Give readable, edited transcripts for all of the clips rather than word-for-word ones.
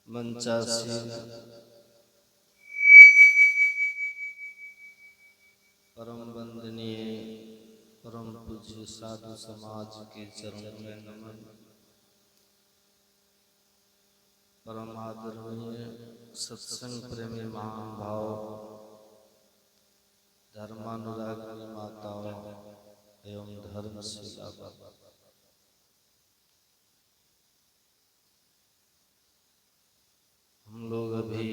मंचासी परम वंदनीय परम पूज्य साधु समाज के चरणों में नमन। परम आदरणीय सत्संग प्रेमी महानुभाव, धर्मानुरागी माताओं एवं धर्मशिला, हम लोग अभी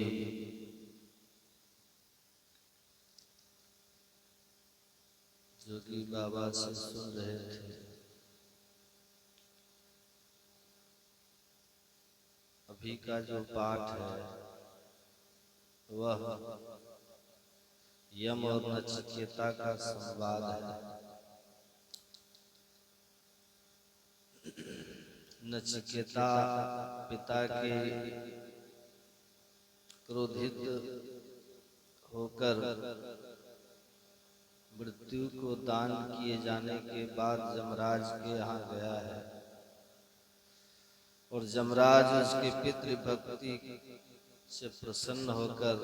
जोगी बाबा से सुन रहे थे। अभी का जो पाठ है वह यम और नचिकेता का संवाद है। नचिकेता पिता के क्रोधित होकर मृत्यु को दान किए जाने के बाद यमराज के यहाँ गया है और यमराज उसके पितृभक्ति से प्रसन्न होकर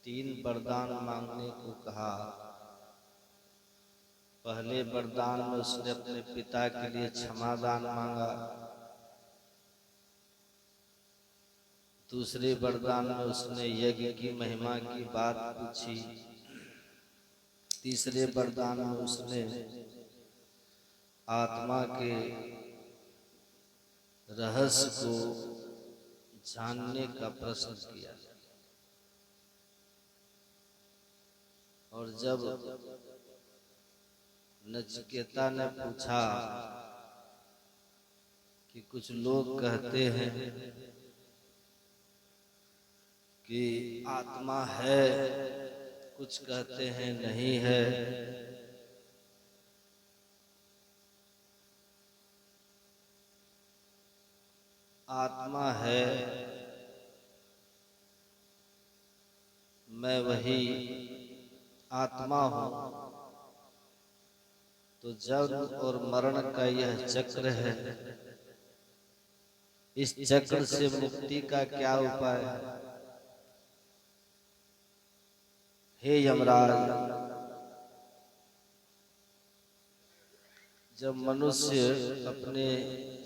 3 वरदान मांगने को कहा। पहले वरदान में उसने अपने पिता के लिए क्षमादान मांगा। दूसरे वरदान में उसने यज्ञ की महिमा की बात पूछी। तीसरे वरदान में उसने आत्मा के रहस्य को जानने का प्रश्न किया। और जब नचिकेता ने पूछा कि कुछ लोग कहते हैं कि आत्मा है, कुछ कहते हैं नहीं है, आत्मा है, मैं वही आत्मा हूँ। तो जन्म और मरण का यह चक्र है, इस चक्र से मुक्ति का क्या उपाय है? हे यमराज, जब मनुष्य अपने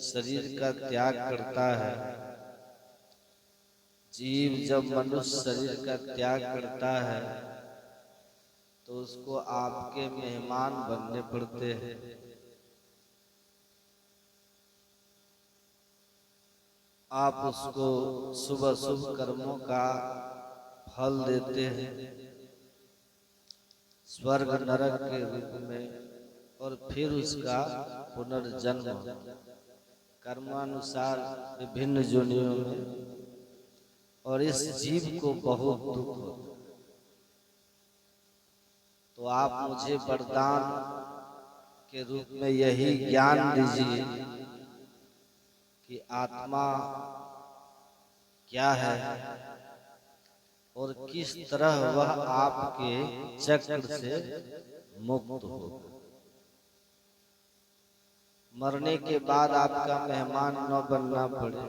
शरीर का त्याग करता है, जीव जब मनुष्य शरीर का त्याग करता है तो उसको आपके मेहमान बनने पड़ते हैं। आप उसको शुभ शुभ कर्मों का फल देते हैं, स्वर्ग नरक के रूप में, और फिर उसका पुनर्जन्म कर्मानुसार विभिन्न योनियों में। और इस जीव को बहुत दुख होता है। तो आप मुझे वरदान के रूप में यही ज्ञान दीजिए कि आत्मा क्या है और किस तरह वह आपके चक्र से मुक्त होगा। मरने के बाद आपका मेहमान न बनना पड़े,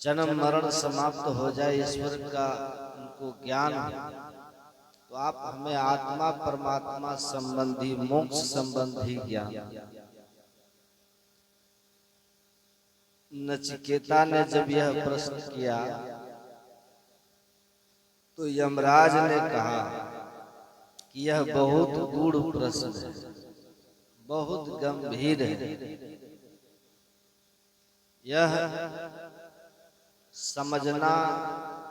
जन्म मरण समाप्त हो जाए, ईश्वर का उनको ज्ञान हो, तो आप हमें आत्मा परमात्मा संबंधी मोक्ष संबंधी ज्ञान। नचिकेता ने जब यह प्रश्न किया तो यमराज ने कहा कि यह बहुत गूढ़ प्रश्न है, बहुत गंभीर है, यह समझना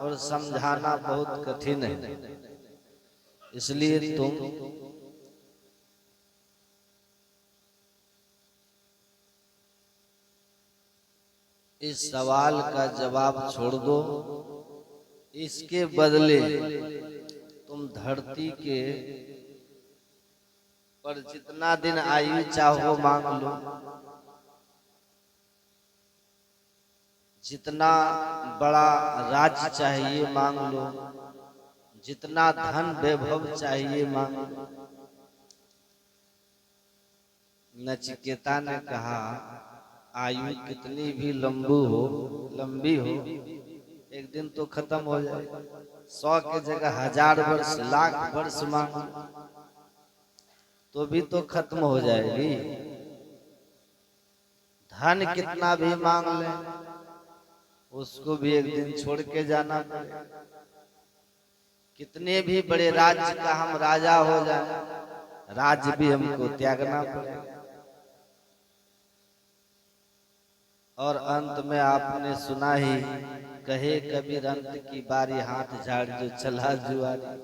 और समझाना बहुत कठिन है। इसलिए तुम इस सवाल का जवाब छोड़ दो, इसके बदले तुम धरती के पर जितना दिन आयु चाहो मांग लो, जितना बड़ा राज्य चाहिए मांग लो, जितना धन वैभव चाहिए मांग लो। नचिकेता ने कहा आयु कितनी भी लंबी हो, एक दिन तो खत्म हो जाएगा। 100 की जगह 1000 वर्ष, लाख वर्ष मांग तो भी तो खत्म हो जाएगी। धन कितना भी मांग ले, उसको भी एक दिन छोड़ के जाना पड़ेगा। कितने भी बड़े राज्य का हम राजा हो जाए, राज्य भी हमको त्यागना पड़ेगा। और अंत में आपने सुना ही, कहे कबीर अंत की बारी हाथ झाड़ जो चला जुआरी।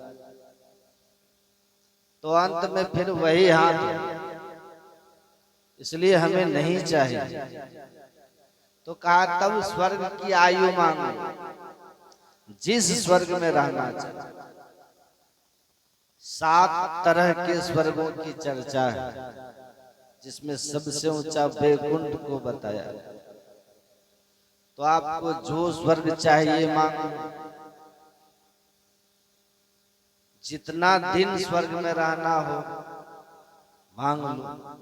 तो अंत में फिर वही हाथ है, इसलिए हमें नहीं चाहिए। तो कहा तब स्वर्ग की आयु मांगो, जिस स्वर्ग में रहना चाहिए। 7 तरह के स्वर्गों की चर्चा है, जिसमें सबसे ऊंचा वैकुंठ को बताया। तो आपको जो स्वर्ग चाहिए मांगो, जितना दिन स्वर्ग में रहना हो मांग लो।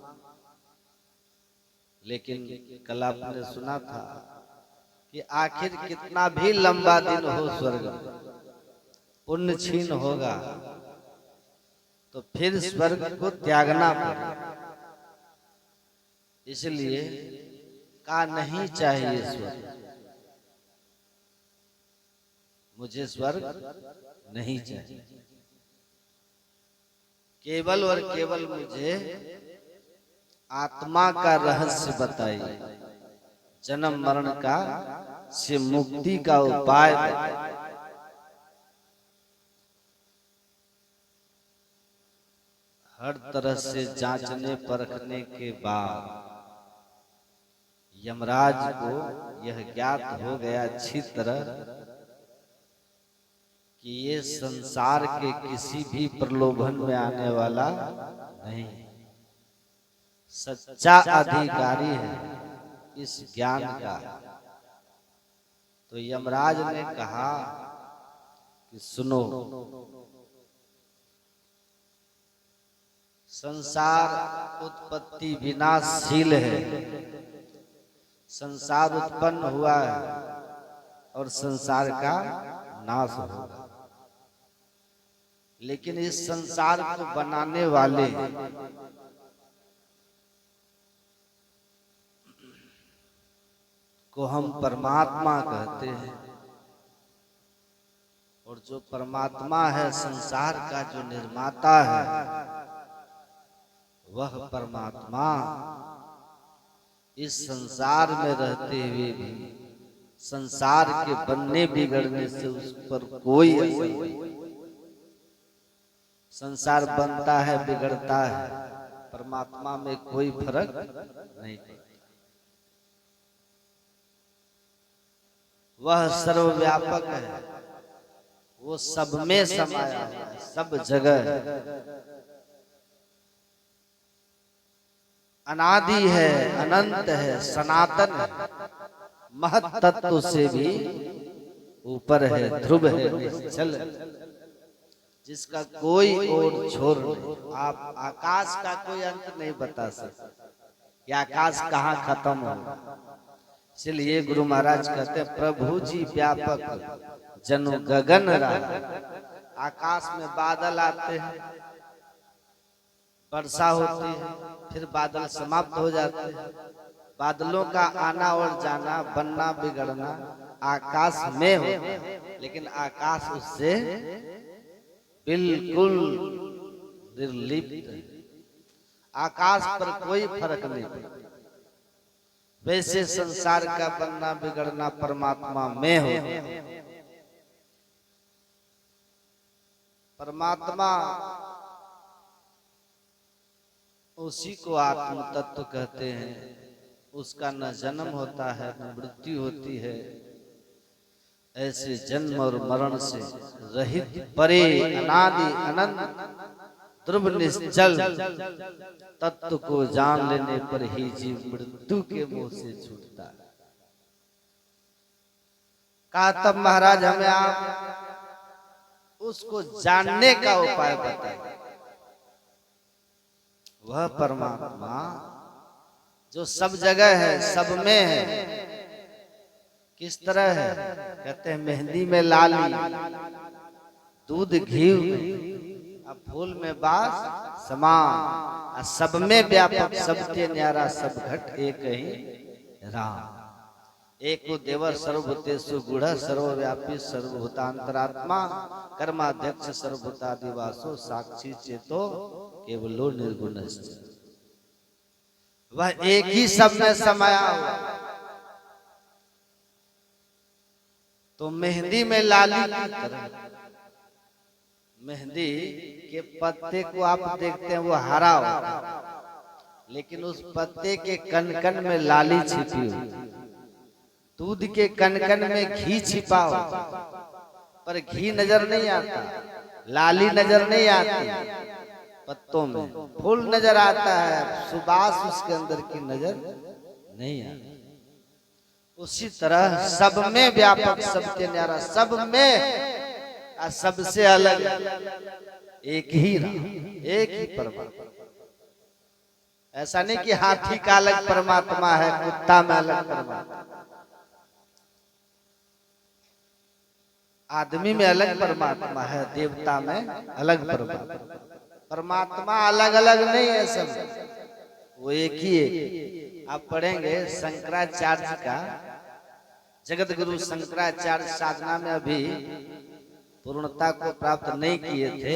लेकिन कल आपने सुना था कि आखिर कितना भी लंबा दिन हो स्वर्ग में, पुण्य छीन होगा तो फिर स्वर्ग को त्यागना पड़ेगा। इसलिए का नहीं चाहिए स्वर्ग, मुझे स्वर्ग नहीं चाहिए। केवल और केवल मुझे आत्मा का रहस्य बताइए, जन्म मरण का से मुक्ति का उपाय बताइए। हर तरह से जांचने परखने के बाद यमराज को यह ज्ञात हो गया अच्छी तरह कि ये संसार के किसी भी प्रलोभन में आने वाला नहीं, सच्चा अधिकारी है इस ज्ञान का। तो यमराज ने कहा कि सुनो, संसार उत्पत्ति विनाशशील है, संसार उत्पन्न हुआ है और संसार का नाश होगा। लेकिन इस संसार को बनाने वाले को हम परमात्मा कहते हैं। और जो परमात्मा है, संसार का जो निर्माता है, वह परमात्मा इस संसार में रहते हुए भी संसार के बनने बिगड़ने से उस पर कोई असर नहीं। संसार बनता है बिगड़ता है, परमात्मा में कोई फर्क नहीं पड़ता। वह सर्वव्यापक है, वो सब में समाया है, सब जगह है, अनादि है, अनंत है, सनातन है, महत तत्व से भी ऊपर है, ध्रुव है, निश्चल है, जिसका कोई और छोर नहीं। आप आकाश का कोई अंत नहीं बता सकते कि आकाश कहाँ खत्म हो। इसलिए गुरु महाराज कहते हैं, प्रभु जी व्यापक जनु गगन रहा। आकाश में बादल आते हैं, वर्षा होती है, फिर बादल समाप्त हो जाते हैं। बादलों का आना और जाना, बनना बिगड़ना आकाश में होता है, लेकिन आकाश उससे बिल्कुल निर्लिप्त। आकाश पर कोई फर्क नहीं पड़ता। वैसे संसार का बनना बिगड़ना परमात्मा में हो। परमात्मा उसी को आत्म तत्व कहते हैं। उसका न जन्म होता है न मृत्यु होती है। ऐसे जन्म और मरण से रहित, परे, अनादि, अनंत, ध्रुव निश्चल तत्व को जान लेने पर ही जीव मृत्यु के मुंह से छूटता है। कहा तब महाराज हमें आप उसको जानने का उपाय बताइए। वह परमात्मा जो सब जगह है, सब में है। किस तरह है? कहते हैं मेहंदी में लाली, दूध घी में, अब फूल में बास समान, सब में व्यापक, सबके न्यारा, सब घट एक ही राम। एको देवर सर्वभूतेषु गूढ़, सर्वव्यापी सर्वभूतांतरात्मा, कर्माध्यक्ष सर्वभूतादिवासो, साक्षी चेतो केवलो निर्गुण। वह एक ही सब में समाया हुआ। तो मेहंदी में लाली की तरह, मेहंदी के पत्ते को आप देखते हैं वो हरा होता है, लेकिन उस पत्ते के कनकन में लाली छिपी हुई। दूध के कनकन में घी छिपा होता, पर घी नजर नहीं आता, लाली नजर नहीं आती, पत्तों में फूल नजर आता है, सुबास उसके अंदर की नजर नहीं आती। उसी तरह सब में व्यापक, सबके न्यारा, सब में सबसे अलग एक ही राम, एक ही परमात्मा। ऐसा नहीं कि हाथी का अलग परमात्मा है, कुत्ता में अलग परमात्मा, आदमी में अलग परमात्मा है, देवता में अलग परमात्मा। परमात्मा अलग अलग नहीं है, सब वो एक ही है। आप पढ़ेंगे शंकराचार्य का, जगत गुरु शंकराचार्य साधना में अभी पूर्णता को प्राप्त नहीं किए थे।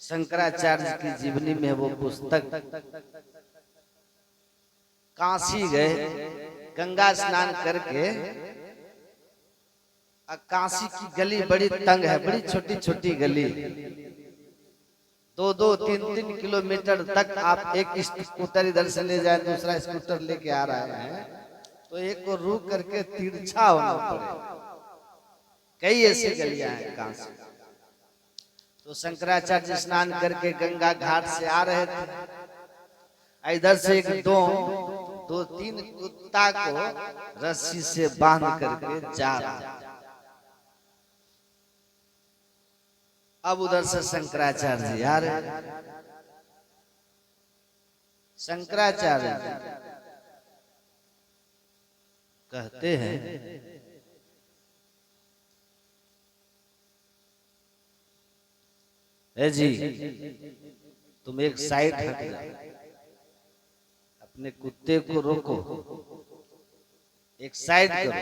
शंकराचार्य की जीवनी में वो पुस्तक, काशी गए, गंगा स्नान करके, काशी की गली बड़ी तंग है, बड़ी छोटी छोटी गली, 2-2, 3-3 किलोमीटर तक आप एक स्कूटर इधर से ले जाए, दूसरा स्कूटर लेके आ रहे हैं, तो एक को रुक करके तिरछा होना पड़ेगा। कई ऐसी गलियां हैं काशी। तो शंकराचार्य स्नान करके गंगा घाट से आ रहे थे, इधर से एक 2-3 कुत्ता को रस्सी से बांध करके जा रहा। अब उधर से शंकराचार्य जी आ रहे। शंकराचार्य कहते हैं, ए जी तुम एक साइड हट जाओ, अपने कुत्ते को रोको, एक साइड करो।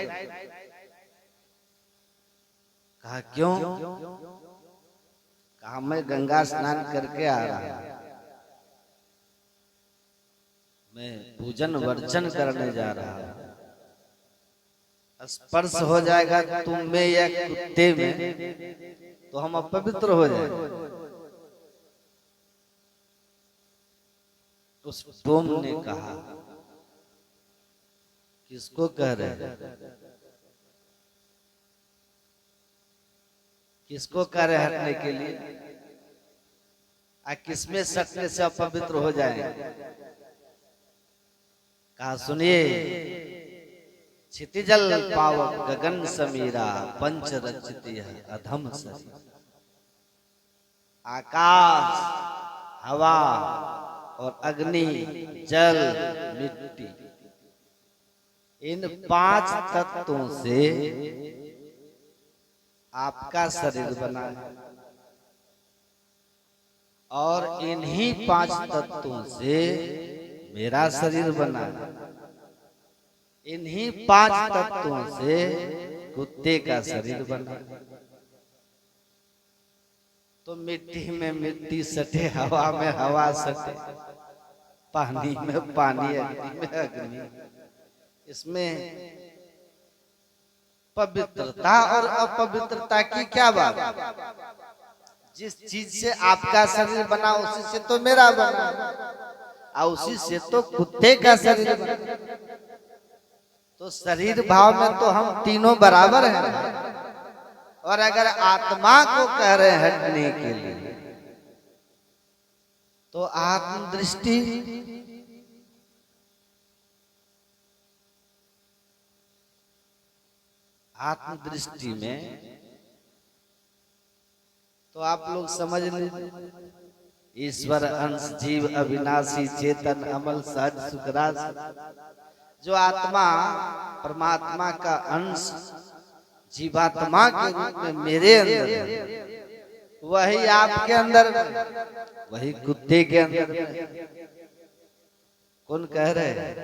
कहा क्यों? कहा मैं गंगा स्नान करके आ रहा हूं, मैं पूजन वर्चन करने जा रहा हूं, स्पर्श हो जाएगा तुम में या कुत्ते में तो हम अपवित्र हो जाएंगे। उस डोम ने कहा, किसको कह रहे हैं, किसको कह रहे हटने के लिए? किसमें सटने से अपवित्र हो जाएंगे? कहा सुनिए, क्षितिजल पावक गगन समीरा, पंच रचित अधम शरीर। आकाश, हवा और अग्नि, जल, मिट्टी, इन 5 तत्वों से आपका शरीर बना है, और इन्हीं 5 तत्वों से मेरा शरीर बना है, इन्हीं 5 तत्वों से कुत्ते का शरीर बना। तो मिट्टी में मिट्टी सटे, हवा में हवा सटे, पानी में पानी, अग्नि में अग्नि, इसमें पवित्रता और अपवित्रता की क्या बात? जिस चीज से आपका शरीर बना उसी से तो मेरा बना, और उसी से तो कुत्ते का शरीर बना। तो शरीर भाव में तो हम तीनों बराबर हैं। और अगर आत्मा को कह रहे हैं हटने के लिए, तो आत्मदृष्टि, आत्मदृष्टि में तो आप लोग समझ लीजिए, ईश्वर अंश जीव अविनाशी चेतन अमल सहज सुखराज। जो आत्मा परमात्मा का अंश जीवात्मा के रूप में मेरे अंदर है, वही आपके अंदर, वही कुत्ते के अंदर। कौन कह रहे हैं?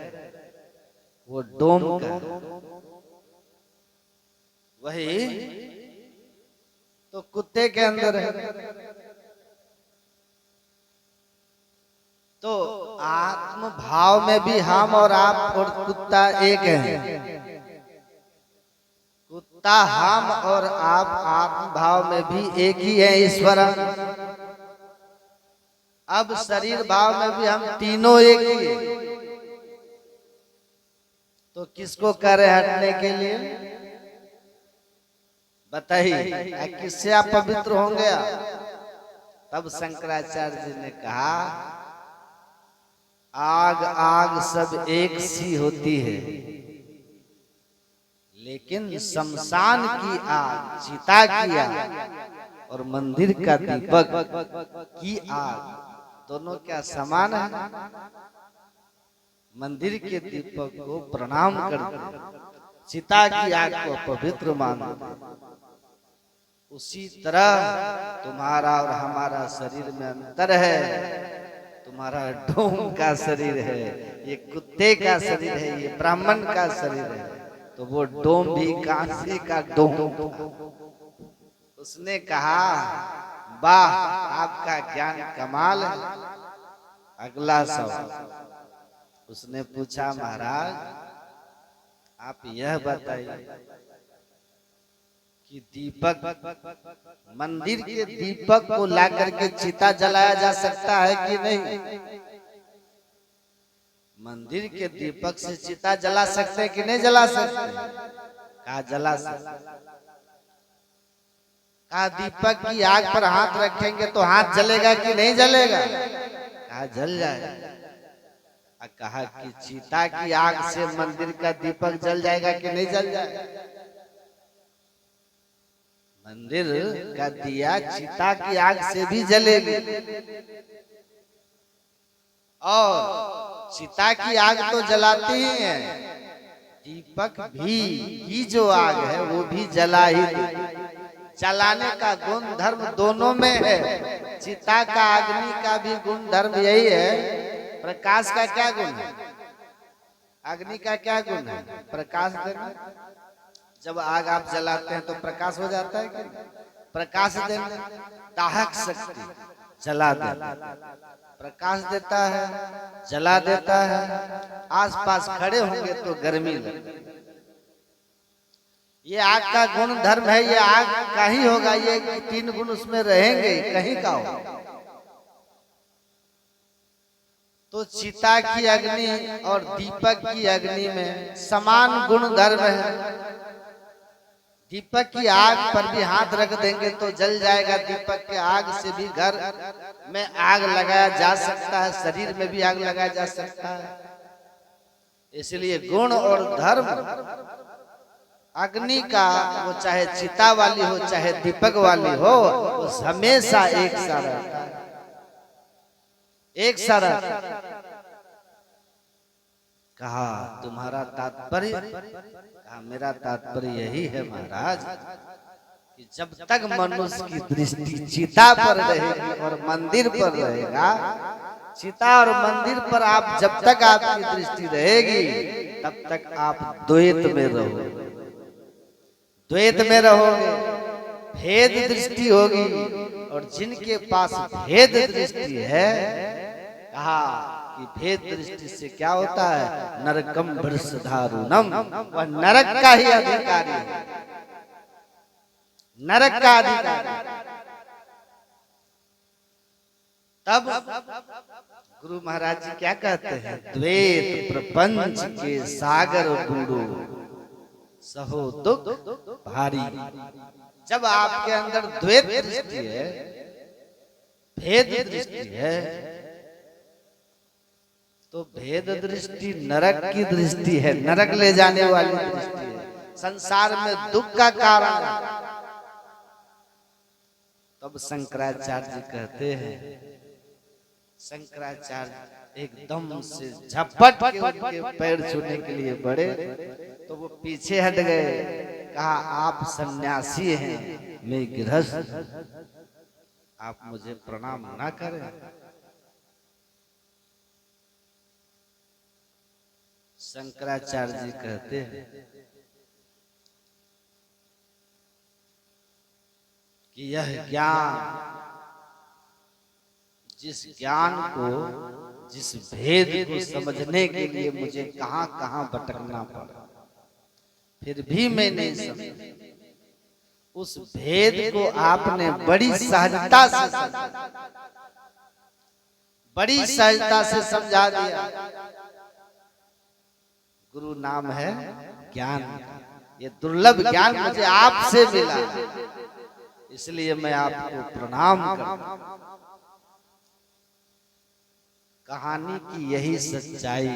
वो डोम का, वही तो कुत्ते के अंदर है। तो आत्म भाव में भी हम और आप और कुत्ता एक हैं। कुत्ता हम और आप आत्म भाव में भी एक ही है ईश्वर। अब शरीर भाव में भी हम तीनों एक ही हैं। तो किसको कह रहे हटने के लिए? बताइए, किससे आप पवित्र होंगे? तब शंकराचार्य जी ने कहा, आग आग सब एक सी होती है, लेकिन शमशान की आग, चिता की आग और मंदिर का दीपक की आग दोनों क्या समान है? मंदिर के दीपक को प्रणाम करते, चिता की आग को पवित्र मानते। उसी तरह तुम्हारा और हमारा शरीर में अंतर है। तुम्हारा डोम का शरीर है, ये कुत्ते का शरीर है, ये ब्राह्मण का शरीर है। तो वो डोम भी कांसे का डोम था। उसने कहा, वाह, आपका ज्ञान कमाल है। अगला सवाल उसने पूछा, महाराज आप यह बताइए कि दीपक, मंदिर के दीपक को लाकर के चिता जलाया जा सकता है कि नहीं? मंदिर के दीपक से चिता जला सकते हैं कि नहीं जला सकते? कहा जला सकते। कहा दीपक की आग पर हाथ रखेंगे तो हाथ जलेगा कि नहीं जलेगा? कहा जल जाएगा। कहा कि चिता की आग से मंदिर का दीपक जल जाएगा कि नहीं जल जाएगा? मंदिर का दिया चिता की आग से भी जलेगी, और चिता की आग तो जलाती ही है, दीपक भी की जो आग है वो भी जला ही देगी। जलाने का गुण धर्म दोनों में है। चिता का, अग्नि का भी गुण धर्म यही है। प्रकाश का क्या गुण है? अग्नि का क्या गुण है? प्रकाश देना। जब आग आप जलाते हैं तो प्रकाश हो जाता है कि? प्रकाश देना, दाहक शक्ति, जला देता, प्रकाश देता है, जला देता है। आसपास खड़े होंगे तो गर्मी लगेगी। ये आग का गुण धर्म है, ये आग का ही होगा, ये तीन गुण उसमें रहेंगे, कहीं का होगा। तो चिता की अग्नि और दीपक की अग्नि में समान गुण धर्म है। दीपक की आग पर भी हाथ रख देंगे तो जल जाएगा। दीपक के आग से भी घर में आग लगाया जा सकता है, शरीर में भी आग लगाया जा सकता है। इसलिए गुण और धर्म अग्नि का, वो चाहे चिता वाली हो चाहे दीपक वाली हो, वो हमेशा एक सा रहता है, एक सा रहता है। कहा तुम्हारा तात्पर्य? कहा मेरा तात्पर्य यही है महाराज कि जब तक मनुष्य की दृष्टि चिता पर रहेगी और मंदिर पर रहेगा, चिता और मंदिर पर आप जब तक आपकी दृष्टि रहेगी तब तक आप द्वैत में रहोगे, द्वैत में रहोगे, भेद दृष्टि होगी। और जिनके पास भेद दृष्टि है, कहा कि भेद दृष्टि से क्या होता है? नरकम भ्रष्टारुणम, वह नरक का ही अधिकारी है, नरक का अधिकारी। तब गुरु महाराज जी क्या कहते हैं? द्वैत प्रपंच के सागर बूढ़ो सहो दुख भारी। जब आपके अंदर द्वैत दृष्टि है, भेद दृष्टि है, तो भेद दृष्टि नरक की दृष्टि है, नरक ले जाने वाली दृष्टि है, संसार में दुख का कारण है। तब शंकराचार्य जी कहते हैं शंकराचार्य एकदम से झपट के उनके पैर छूने के लिए बढ़े तो वो पीछे हट गए। कहा आप सन्यासी हैं, मैं गृहस्थ, आप मुझे प्रणाम ना करें। शंकराचार्य जी कहते हैं कि यह ज्ञान, जिस ज्ञान को, जिस भेद को समझने के लिए मुझे कहां कहां भटकना पड़ा, फिर भी मैं नहीं समझा, उस भेद को आपने बड़ी सहजता से बड़ी सहजता से समझा दिया। गुरु नाम है ज्ञान, ये दुर्लभ ज्ञान मुझे आपसे मिला, इसलिए मैं आपको प्रणाम करता हूं। कहानी की यही सच्चाई।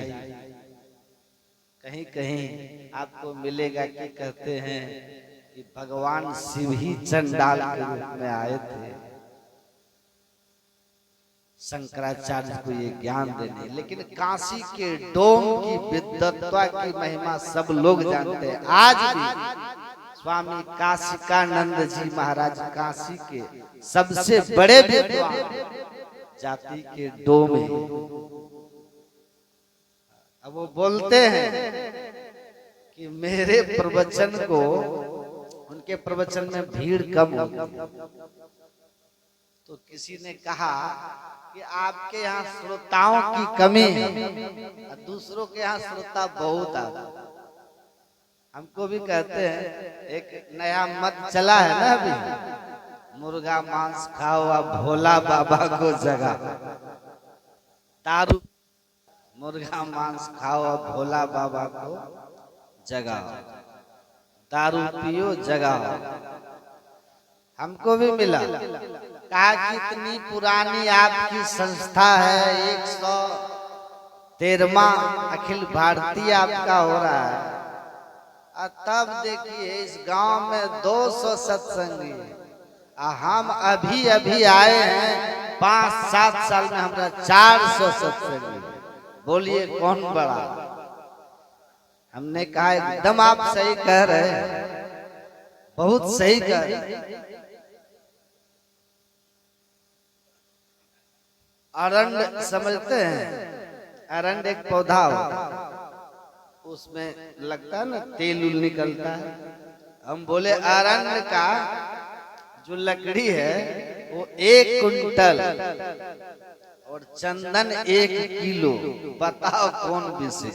कहीं कहीं आपको मिलेगा कि कहते हैं कि भगवान शिव ही चंडाल के रूप में आए थे शंकराचार्य को ये ज्ञान देने। लेकिन काशी के डोम की विद्वत्ता की महिमा सब लोग जानते हैं। आज भी स्वामी काशिकानंद जी महाराज काशी के सबसे बड़े विद्वान जाति के डोम हैं। अब वो बोलते हैं कि मेरे प्रवचन को, उनके प्रवचन में भीड़ कम होती, तो किसी ने कहा कि आपके यहाँ श्रोताओं की कमी है, दूसरों के यहाँ श्रोता बहुत आते। हमको भी कहते हैं, एक नया मत चला है ना अभी, मुर्गा मांस खाओ अब भोला बाबा को जगा। दारू, मुर्गा मांस खाओ अब भोला बाबा को जगाओ, दारू पियो जगाओ। हमको भी मिला, कहा कि इतनी पुरानी आपकी संस्था है, 113वां अखिल भारतीय आपका हो रहा है, और तब देखिए इस गांव में 200 सत्संगी, हम अभी अभी आए हैं, 5-7 साल में हमारा 400 सत्संगी। बोलिए कौन बड़ा? हमने कहा एकदम आप सही कह रहे हैं, बहुत सही कह रहे हैं। अरंड समझते हैं? अरंड एक पौधा होता, उसमें लगता है ना तेल उल निकलता है। हम बोले अरंड का जो लकड़ी है वो 1 कुंटल और चंदन 1 किलो, बताओ कौन बेचे?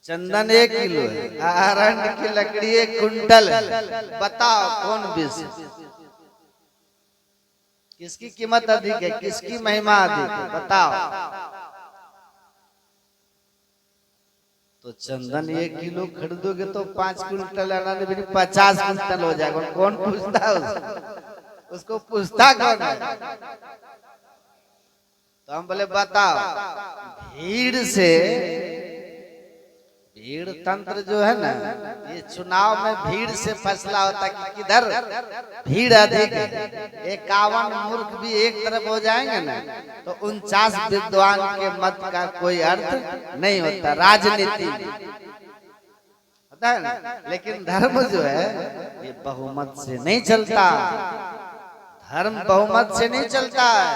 चंदन 1 किलो है, अरंड की लकड़ी 1 कुंटल है, बताओ कौन बेचे? किसकी कीमत अधिक है, किसकी महिमा अधिक है, बताओ? तो चंदन 1 किलो खरीदोगे तो 5 कुंटल अनाज भी 50 कुंटल हो जाएगा। कौन पूछता है उसको पूछता कौन है? तो हम बोले बताओ, भीड़ से, भीड़ तंत्र जो है ना, ये चुनाव में भीड़ से फैसला होता है कि किधर भीड़ अधिक है। 51 मूर्ख भी एक तरफ हो जाएंगे ना तो 49 विद्वान के मत का कोई अर्थ नहीं होता। राजनीति होता है ना, लेकिन धर्म जो है ये बहुमत से नहीं चलता। धर्म बहुमत से नहीं चलता है,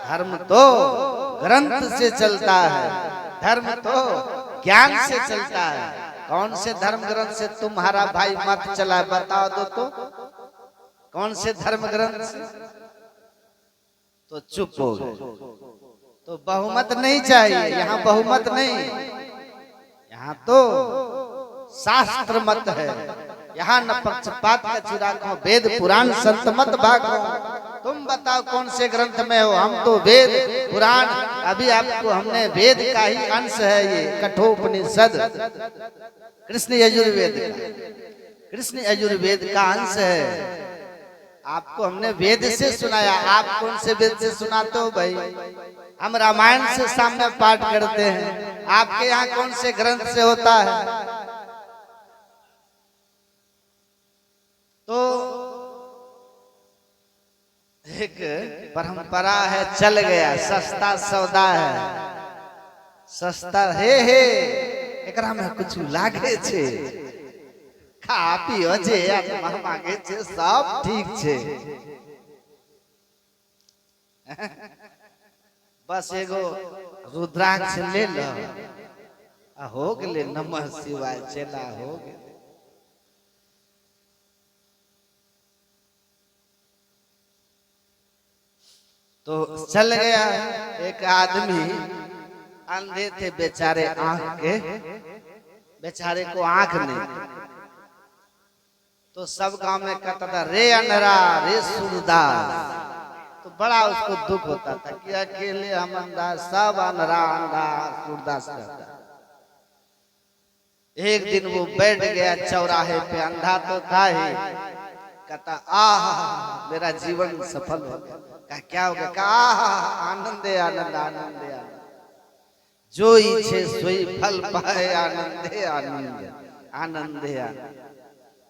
धर्म तो ग्रंथ से चलता है, धर्म तो ज्ञान से चलता है। कौन से धर्म ग्रंथ से तुम्हारा भाई मत चला है, बताओ तो कौन से धर्म ग्रंथ से? तो चुप हो गए। तो बहुमत नहीं चाहिए, यहाँ बहुमत नहीं, यहाँ तो शास्त्र मत है। यहाँ न पक्षपात का चिराग हो, वेद पुराण संत मत भागो। तुम बताओ कौन से ग्रंथ में हो? हम तो वेद पुराण, अभी आपको हमने वेद का ही अंश है ये कठोपनिषद, कृष्ण यजुर्वेद का, कृष्ण यजुर्वेद का अंश है। आपको हमने वेद से सुनाया, आप कौन से वेद से सुनाते हो भाई? हम रामायण से सामने पाठ करते हैं, आपके यहाँ कौन से ग्रंथ से होता है? तो एक परंपरा है, चल गया सस्ता सौदा है, सस्ता हे एकरा में कुछ लागे छे, खा पियो जे आत्मा मांगे छे, सब ठीक छे। बस एगो रुद्राक्ष ले लो, हो गेले, नमः शिवाय, चला हो गेले। तो चल गया। एक आदमी अंधे थे बेचारे, आंख के बेचारे को आंख नहीं, तो सब गांव में कहता था रे अंधरा रे सूरदास, तो बड़ा उसको दुख होता था कि अकेले हम अंधा, सब अंधरा अंधा सूरदास कहता। एक दिन वो बैठ गया चौराहे पे, अंधा तो था ही, कहता आह मेरा जीवन सफल हो गया। कहा क्या हो गया? कहा आनंदे आनंद आनंदे आनंद, जो इच्छे सोई फल पाए, आनंदे आनंद आनंदे आनंद,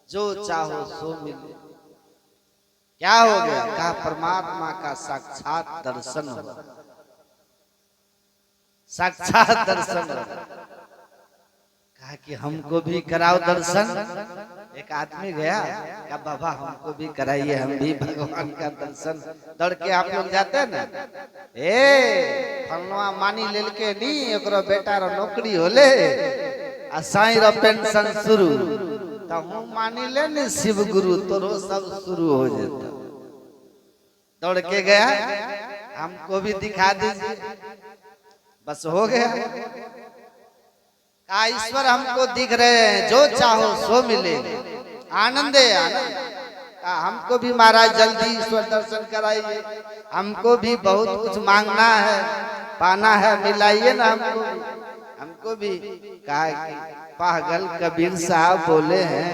जो चाहो सो मिले। क्या हो गया? कहा परमात्मा का साक्षात दर्शन हो, साक्षात दर्शन हो। कहा कि हमको भी कराओ दर्शन। एक आदमी गया, कहा बाबा हमको भी कराइए, हम भी भगवान का दर्शन। दौड़ के आप लोग जाते हैं ना, ए फलवा मानी लेल के नी, एकरो बेटा रो नौकरी होले आ साई रो पेंशन शुरू, तो हम मानी ले नी शिव गुरु, तोरो सब शुरू हो जाता। दौड़ के गया, हमको भी दिखा दीजिए। बस हो गया। ईश्वर हमको दिख रहे हैं, जो चाहो सो मिले, आनंदे आनंद। हमको भी महाराज जल्दी ईश्वर दर्शन कराइए, हमको भी बहुत कुछ मांगना है, पाना है, मिलाइए ना हमको भी, हमको भी। कहा कि पागल कबीर साहब बोले हैं,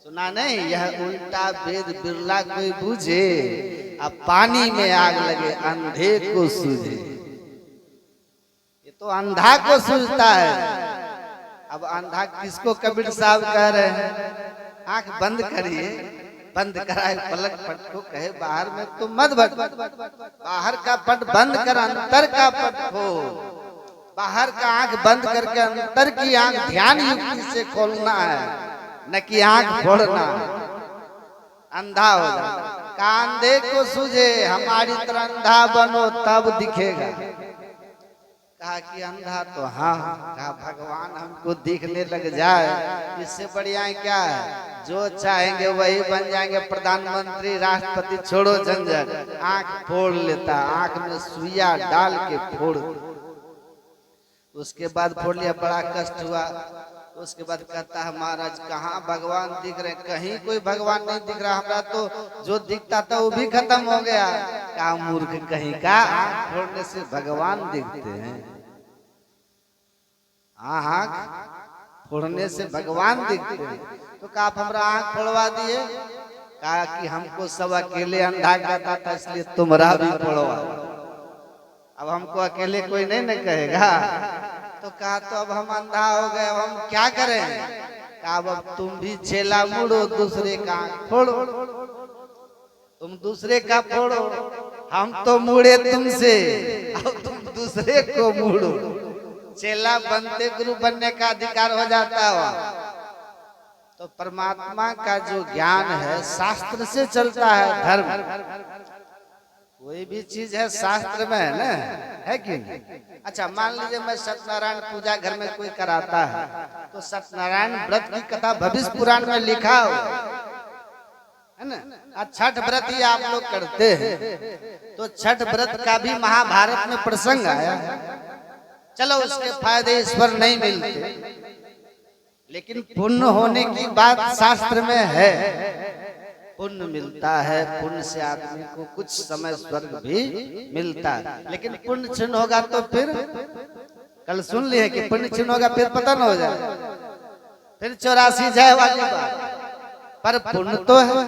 सुना नहीं, यह उल्टा वेद बिरला कोई बूझे, अब पानी में आग लगे अंधे को सूझे। तो अंधा को सूझता है। अब अंधा किसको कबीर साहब कह रहे हैं? आंख बंद करिए, बंद कराए पलक पट को, कहे बाहर में तुम मत भट, बाहर का पट बंद कर अंतर का पट खोल। बाहर का आंख बंद करके अंतर की आंख ध्यान युक्ति से खोलना है, न कि आंख फोड़ना। अंधा हो जाए, कांधे को सूझे, हमारी तरह अंधा बनो तब दिखेगा। कहा कि अंधा तो हाँ, कहा भगवान हमको दिखने लग जाए, इससे बढ़िया क्या है? जो चाहेंगे वही बन जाएंगे, प्रधानमंत्री राष्ट्रपति, छोड़ो झंझट। आंख फोड़ लेता, आंख में सुइया डाल के फोड़, उसके बाद फोड़ लिया, बड़ा कष्ट हुआ। उसके बाद कहता है महाराज कहाँ भगवान दिख रहे? कहीं कोई भगवान नहीं दिख रहा, हमरा तो जो दिखता था वो भी खत्म हो गया। क्या मूर्ख कहीं का, आंख फोड़ने से भगवान दिखते हैं? आंख फोड़ने से भगवान दिखते हैं? तो कहा आप हमरा आंख फोड़वा दिए। कहा कि हमको सब अकेले अंधा कहता था, इसलिए तुम्हारा भी फोड़वा। अब हमको अकेले कोई नहीं न कहेगा। तो कहा तो अब हम अंधा हो गए, अब हम क्या करें? कहा अब तुम भी चेला मुड़ो, दूसरे का आंख फोड़ो, तुम दूसरे का फोड़ो, हम तो मुड़े तुमसे, अब तुम दूसरे को मुड़ो। चेला बनते गुरु बनने का अधिकार हो जाता है। तो परमात्मा का जो ज्ञान है शास्त्र से चलता है, धर्म कोई भी चीज है शास्त्र में है ना, है कि नहीं? अच्छा मान लीजिए मैं सत्यनारायण पूजा घर में कोई कराता है, तो सत्यनारायण व्रत की कथा भविष्य पुराण में लिखा हो है ना। छठ व्रत ही आप लोग करते हैं, तो छठ व्रत का भी महाभारत में प्रसंग आया। चलो उसके फायदे ईश्वर नहीं मिलते, लेकिन पुण्य होने की बात शास्त्र में है, पुण्य मिलता है। पुण्य से आदमी को कुछ समय स्वर्ग भी मिलता है, लेकिन पुण्य क्षीण होगा तो फिर, कल सुन लिए कि पुण्य क्षीण होगा फिर पतन हो जाए, फिर 84 जाए वाली बात। पर पुण्य तो है,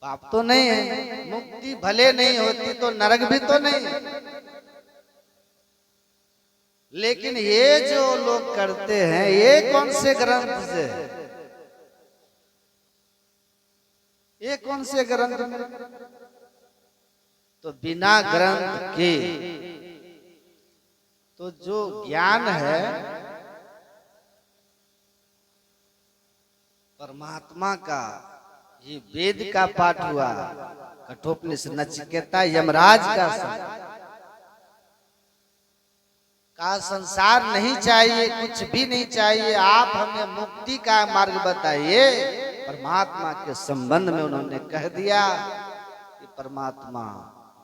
पाप तो नहीं है। मुक्ति भले नहीं होती तो नरक भी तो नहीं, लेकिन ये जो लोग करते हैं ये कौन से ग्रंथ से? ये कौन से ग्रंथ में? तो बिना ग्रंथ के तो जो ज्ञान है परमात्मा का, ये वेद का पाठ हुआ, कठोपनिषद, नचिकेता यमराज का संसार नहीं चाहिए, कुछ भी नहीं चाहिए, आप हमें मुक्ति का मार्ग बताइए। परमात्मा के संबंध में उन्होंने कह दिया कि परमात्मा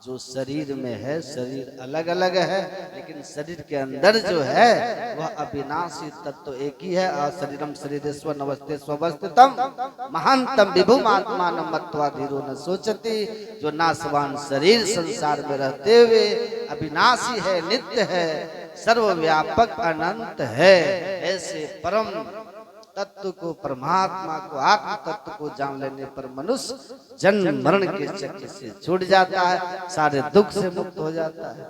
जो शरीर में है, शरीर अलग अलग है, लेकिन शरीर के अंदर जो है वह अविनाशी तत्व एक ही है। और शरीरम शरीरेश्वर नमस्ते स्ववस्थितम महानतम विभुम आत्मानं मत्वा धीरो न सोचति। जो नाशवान शरीर संसार में रहते हुए अविनाशी है, नित्य है, सर्वव्यापक अनंत है, ऐसे परम तत्व को, परमात्मा को, आत्म तत्व को जान लेने पर मनुष्य जन्म मरण के चक्र से छूट जाता है, सारे दुख से मुक्त हो जाता है।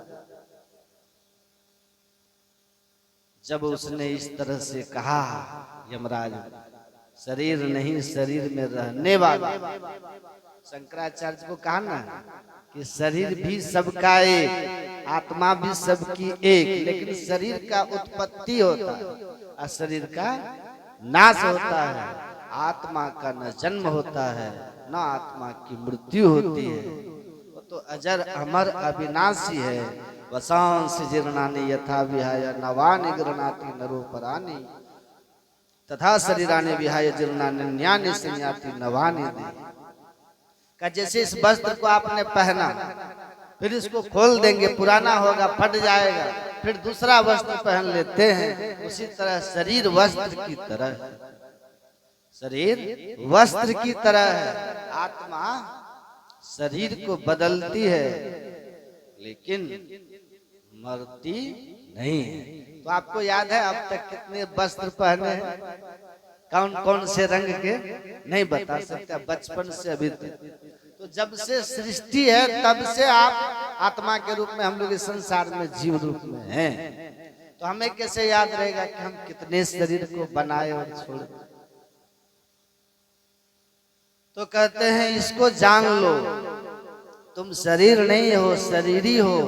जब उसने इस तरह से कहा यमराज, शरीर नहीं शरीर में रहने वाला, शंकराचार्य को कहा ना कि शरीर भी सबका एक, आत्मा भी सबकी एक, लेकिन शरीर का उत्पत्ति होता है और शरीर का नाश होता है। आत्मा का न जन्म होता है न आत्मा की मृत्यु होती है, वो तो अजर अमर अविनाशी है। वसांस जीर्णानि यथा विहाय नवानि गृह्णाति नरोपराणि तथा शरीरानि विहाय जीर्णानि न्यानि संयाति नवानि दे। का जैसे इस वस्त्र को आपने पहना, फिर इसको खोल देंगे, पुराना होगा, फट जाएगा, फिर दूसरा वस्त्र पहन लेते हैं, उसी तरह शरीर वस्त्र की तरह, शरीर वस्त्र की तरह है। आत्मा शरीर को बदलती है लेकिन मरती नहीं है। तो आपको याद है अब तक कितने वस्त्र पहने हैं, कौन कौन से रंग के नहीं बता सकते, बचपन से अभी तक। तो जब से सृष्टि है तब से आप आत्मा के रूप में, हम लोग इस संसार में जीव रूप में हैं। तो हमें कैसे याद रहेगा कि हम कितने शरीर को बनाए और छोड़े। तो कहते हैं इसको जान लो, तुम शरीर नहीं हो, शरीरी हो,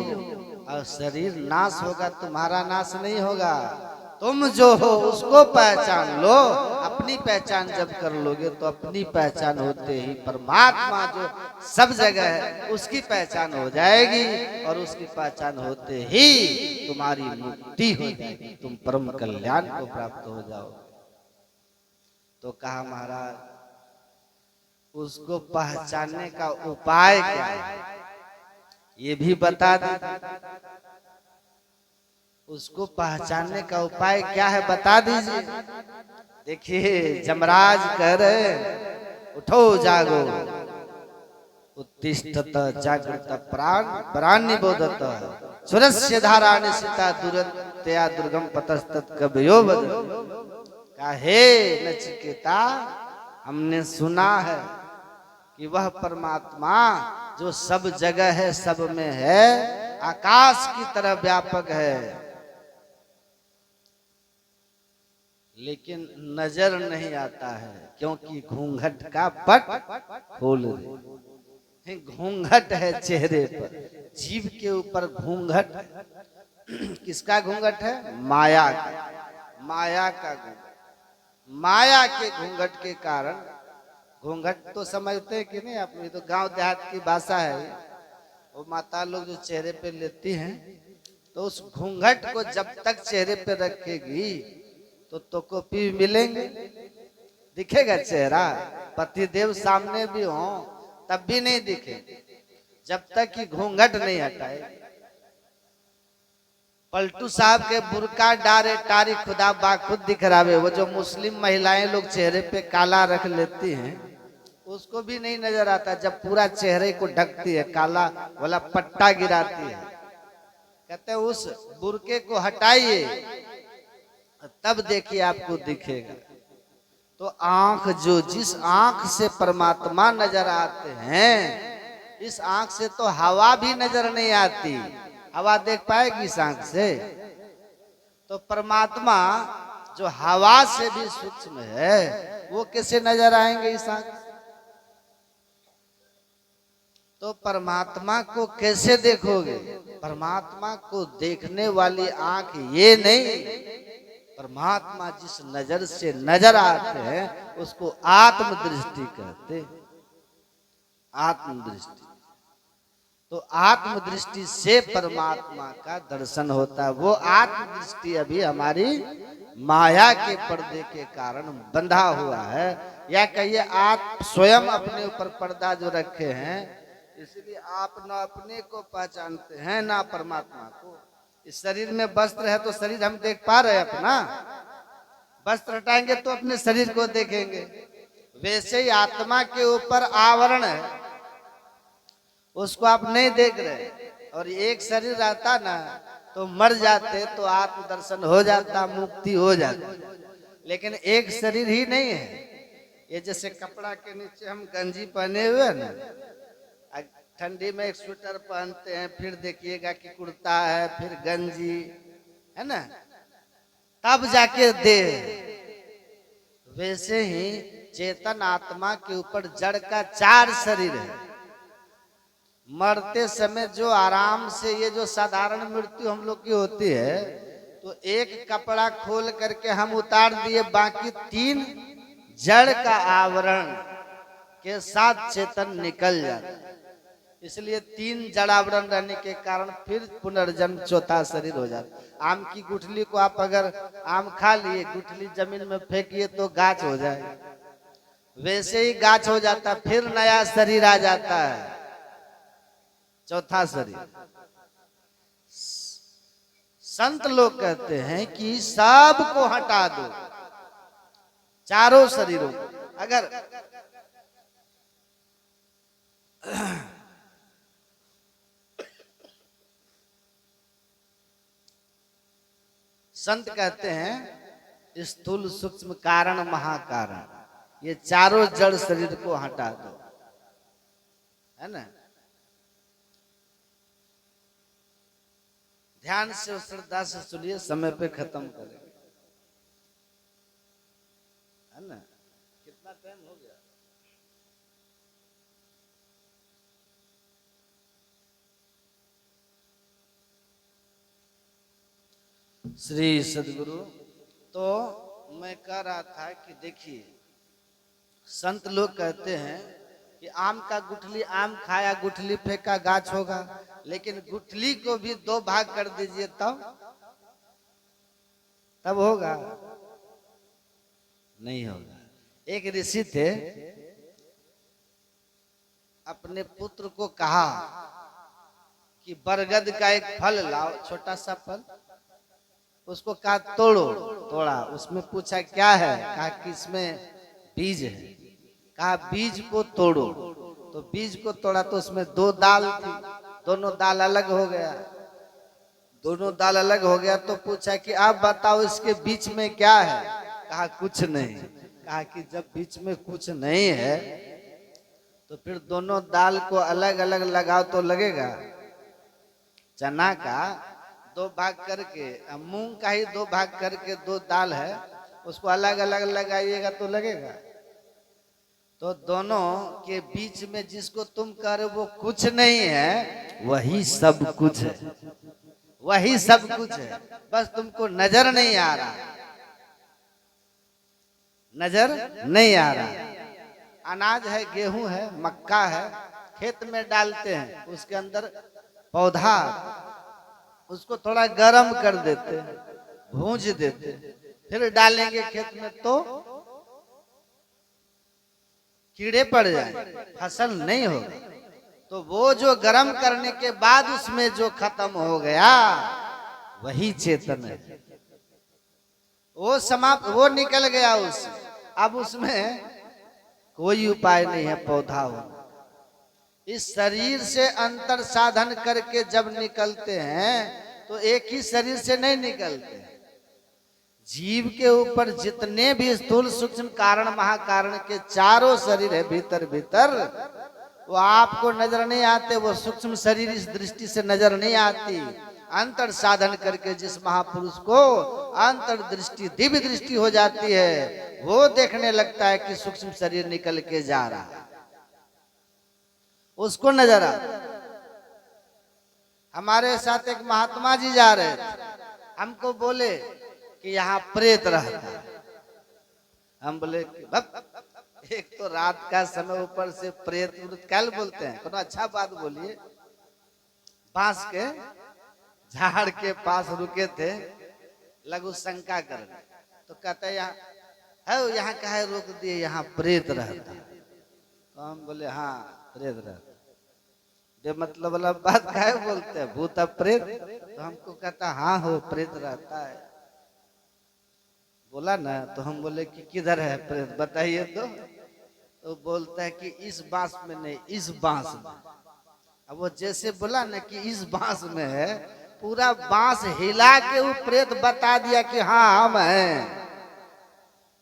और शरीर नाश होगा, तुम्हारा नाश नहीं होगा। तुम जो हो उसको पहचान लो। अपनी पहचान जब कर लोगे तो अपनी पहचान होते ही परमात्मा जो सब जगह है उसकी पहचान हो जाएगी, और उसकी पहचान होते ही तुम्हारी मुक्ति हो जाएगी, तुम परम कल्याण को प्राप्त हो जाओ। तो कहा महाराज उसको पहचानने का उपाय क्या है ये भी बता दे। उसको पहचानने का उपाय क्या है बता दीजिए। देखिए जमराज कह रहे उठो जागो, उत्तिष्ठत जागृत प्राण प्राणिबोधत सुरस्य धारा निशिता दुरत्या दुर्गम पतस्तत् कवयो बद। काहे नचिकेता, हमने सुना है कि वह परमात्मा जो सब जगह है, सब में है, आकाश की तरह व्यापक है, लेकिन नजर नहीं आता है क्योंकि घूंघट का पट खोल रहे। घूंघट है चेहरे पर, जीव के ऊपर घूंघट। किसका घूंघट है? माया का, माया का घूंघट। माया के घूंघट के कारण, घूंघट तो समझते हैं कि नहीं आप, ये तो गांव देहात की भाषा है, वो माता लोग जो चेहरे पे लेती हैं, तो उस घूंघट को जब तक चेहरे पे रखेगी तो कॉपी मिलेंगे, दिखेगा चेहरा। पतिदेव सामने भी हो तब भी नहीं दिखे जब तक कि घूंघट नहीं हटाए। पलटू साहब के बुरका डारे टारी खुदा बाखुद दिखरावे, वो जो मुस्लिम महिलाएं लोग चेहरे पे काला रख लेती हैं उसको भी नहीं नजर आता, जब पूरा चेहरे को ढकती है, काला वाला पट्टा गिराती है। कहते हैं उस बुरके को हटाइए तब देखिए आपको दिखेगा। तो आंख, जो जिस आंख से परमात्मा नजर आते हैं, इस आंख से तो हवा भी नजर नहीं आती, हवा देख पाएगी इस आंख से? तो परमात्मा जो हवा से भी सूक्ष्म है वो कैसे नजर आएंगे इस आंख? तो परमात्मा को कैसे देखोगे? परमात्मा को देखने वाली आंख ये नहीं, परमात्मा जिस नजर से नजर आते हैं उसको आत्मदृष्टि कहते हैं। आत्मदृष्टि, तो आत्मदृष्टि से परमात्मा का दर्शन होता है। वो आत्मदृष्टि अभी हमारी माया के पर्दे के कारण बंधा हुआ है, या कहिए आप स्वयं अपने ऊपर पर्दा जो रखे हैं, इसलिए आप न अपने को पहचानते हैं ना परमात्मा को। इस शरीर में वस्त्र है तो शरीर हम देख पा रहे हैं अपना, वस्त्र हटाएंगे तो अपने शरीर को देखेंगे। वैसे ही आत्मा के ऊपर आवरण है, उसको आप नहीं देख रहे। और एक शरीर रहता ना तो मर जाते तो आत्मदर्शन हो जाता, मुक्ति हो जाती। लेकिन एक शरीर ही नहीं है। ये जैसे कपड़ा के नीचे हम गंजी पहने हुए हैं ना, ठंडी में एक स्वेटर पहनते हैं, फिर देखिएगा कि कुर्ता है, फिर गंजी है ना, तब जाके दे। वैसे ही चेतन आत्मा के ऊपर जड़ का 4 शरीर है। मरते समय जो आराम से ये जो साधारण मृत्यु हम लोग की होती है, तो एक कपड़ा खोल करके हम उतार दिए, बाकी 3 जड़ का आवरण के साथ चेतन निकल जाता है। इसलिए 3 जड़ावरण रहने के कारण फिर पुनर्जन्म चौथा शरीर हो जाता। आम की गुठली को आप अगर आम खा लिए, गुठली जमीन में फेंकिए तो गाछ हो जाए, वैसे ही गाछ हो जाता, फिर नया शरीर आ जाता है, चौथा शरीर। संत लोग कहते हैं कि सबको हटा दो, चारों शरीरों को। अगर संत कहते हैं स्थूल सूक्ष्म कारण महाकारण, ये चारों जड़ शरीर को हटा दो, है ना। ध्यान से और श्रद्धा से सुनिए, समय पे खत्म करेंगे, है ना। कितना टाइम हो गया? श्री सद्गुरु। तो मैं कह रहा था कि देखिए, संत लोग कहते हैं कि आम का गुठली आम खाया, गुठली फेंका, गाछ होगा। लेकिन गुठली को भी 2 भाग कर दीजिए तब होगा? नहीं होगा। एक ऋषि थे, अपने पुत्र को कहा कि बरगद का एक फल लाओ, छोटा सा फल। उसको कहा तोड़ो, तोड़ा। उसमें पूछा क्या है? कहा कि इसमें बीज है। कहा बीज को तोड़ो। तो बीज को तोड़ा तो उसमें 2 दाल थी, दोनों दाल अलग हो गया। दोनों दाल अलग हो गया तो पूछा कि आप बताओ इसके बीच में क्या है? कहा कुछ नहीं। कहा कि जब बीच में कुछ नहीं है तो फिर दोनों दाल को अलग अलग लगाओ तो लगेगा? चना का 2 भाग करके, मूंग का ही 2 भाग करके 2 दाल है, उसको अलग अलग लगाइएगा तो लगेगा? तो दोनों के बीच में जिसको तुम कह रहे हो वो कुछ नहीं है, वही सब कुछ है। वही सब कुछ है, बस तुमको नजर नहीं आ रहा, नजर नहीं आ रहा। अनाज है, गेहूं है, मक्का है, खेत में डालते हैं, उसके अंदर पौधा, उसको थोड़ा गर्म कर देते, भूंज देते, फिर डालेंगे खेत में तो कीड़े पड़ जाए, फसल नहीं होगी। तो वो जो गर्म करने के बाद उसमें जो खत्म हो गया वही चेतन है। वो समाप्त, वो निकल गया उससे। अब उसमें कोई उपाय नहीं है पौधा हो। इस शरीर से अंतर साधन करके जब निकलते हैं तो एक ही शरीर से नहीं निकलते। जीव के ऊपर जितने भी स्थूल सूक्ष्म कारण महाकारण के चारों शरीर है भीतर भीतर, वो आपको नजर नहीं आते। वो सूक्ष्म शरीर इस दृष्टि से नजर नहीं आती। अंतर साधन करके जिस महापुरुष को अंतर दृष्टि, दिव्य दृष्टि हो जाती है, वो देखने लगता है कि सूक्ष्म शरीर निकल के जा रहा है। उसको नजर आ। हमारे साथ एक महात्मा जी जा रहे थे, हमको बोले कि यहाँ प्रेत रहता है। हम बोले कि एक तो रात का समय, ऊपर से प्रेत कल बोलते हैं, कोनो अच्छा बात बोलिए। बांस के झाड़ के पास रुके थे, लघु शंका कर, तो कहते यहाँ है, यहाँ कहे रोक दिए, यहाँ प्रेत रहता। तो हम बोले हाँ प्रेत रहता। मतलब वाला बात काहे बोलते हैं, भूत प्रेत? तो हमको कहता हाँ हो प्रेत रहता है। बोला ना, तो हम बोले कि किधर है प्रेत बताइए तो बोलता है कि इस बांस में नहीं, इस बांस में। अब वो जैसे बोला ना कि इस बांस में है, पूरा बांस हिला के वो प्रेत बता दिया कि हाँ हम हैं।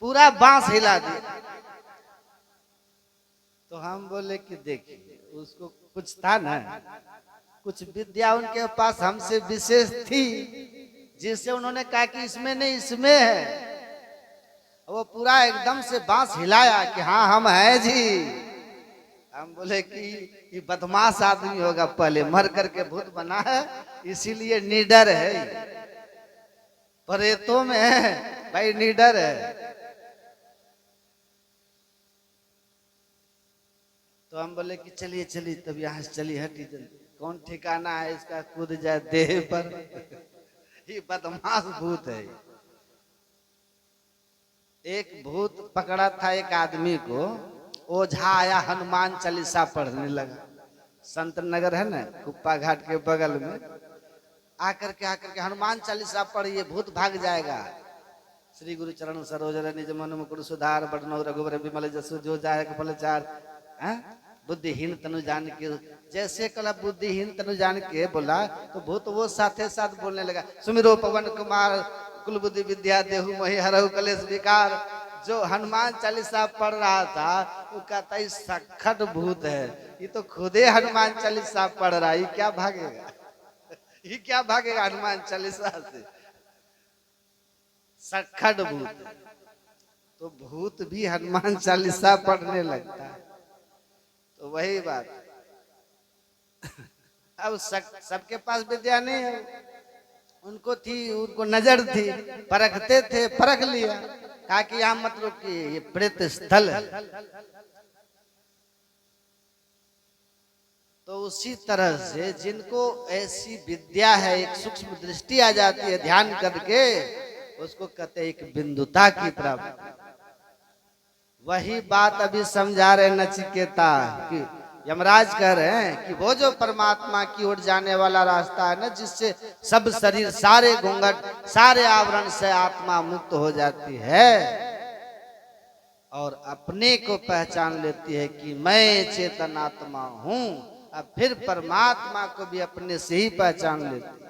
पूरा बांस हिला दिया। तो हम बोले कि देखिए, उसको कुछ था ना, कुछ विद्या उनके पास हमसे विशेष थी, जिससे उन्होंने कहा कि इसमें नहीं इसमें है। वो पूरा एकदम से बांस हिलाया कि हाँ हम हैं जी। हम बोले कि ये बदमाश आदमी होगा, पहले मर करके भूत बना है, इसीलिए निडर है। प्रेतों में है भाई, निडर है। तो हम बोले कि चलिए चलिए, तब यहाँ से चलिए, हटी जल्दी, कौन ठिकाना है इसका कूद जाए देह पर। ये बदमाश भूत है। एक भूत पकड़ा था एक आदमी को, ओझा आया, हनुमान चालीसा पढ़ने लगा। संत नगर है ना, कुप्पा घाट के बगल में, आकर के हनुमान चालीसा पढ़िए, भूत भाग जाएगा। श्री गुरु चरण सरोज निज मन मुकुर सुधार, बड़नौ रघुवर विमल जसु जो जाय फल चार। बुद्धिहीन तनु जान के, जैसे कला बुद्धिहीन तनु जान के बोला, तो भूत वो साथे साथ बोलने लगा, सुमिरो पवन कुमार कुल बुद्धि विद्या देहु मही हरहु कलेश विकार। जो हनुमान चालीसा पढ़ रहा था, वो कहता है सखट भूत है, ये तो खुदे हनुमान चालीसा पढ़ रहा है, ये क्या भागेगा? ये क्या भागेगा हनुमान चालीसा से? सखट भूत। तो भूत भी हनुमान चालीसा पढ़ने लगता है। तो वही बात। अब सबके पास विद्या नहीं है, उनको थी, उनको नजर थी, परखते थे, परख लिया, कहा कि यहाँ मत रुकिए, ये प्रेत स्थल है। तो उसी तरह से जिनको ऐसी विद्या है, एक सूक्ष्म दृष्टि आ जाती है ध्यान करके, उसको कहते हैं एक बिंदुता की प्राप्ति। वही बात अभी समझा रहे नचिकेता कि यमराज कह रहे हैं कि वो जो परमात्मा की ओर जाने वाला रास्ता है ना, जिससे सब शरीर, सारे घूंघट, सारे आवरण से आत्मा मुक्त हो जाती है और अपने को पहचान लेती है कि मैं चेतनात्मा हूं। अब फिर परमात्मा को भी अपने से ही पहचान लेती है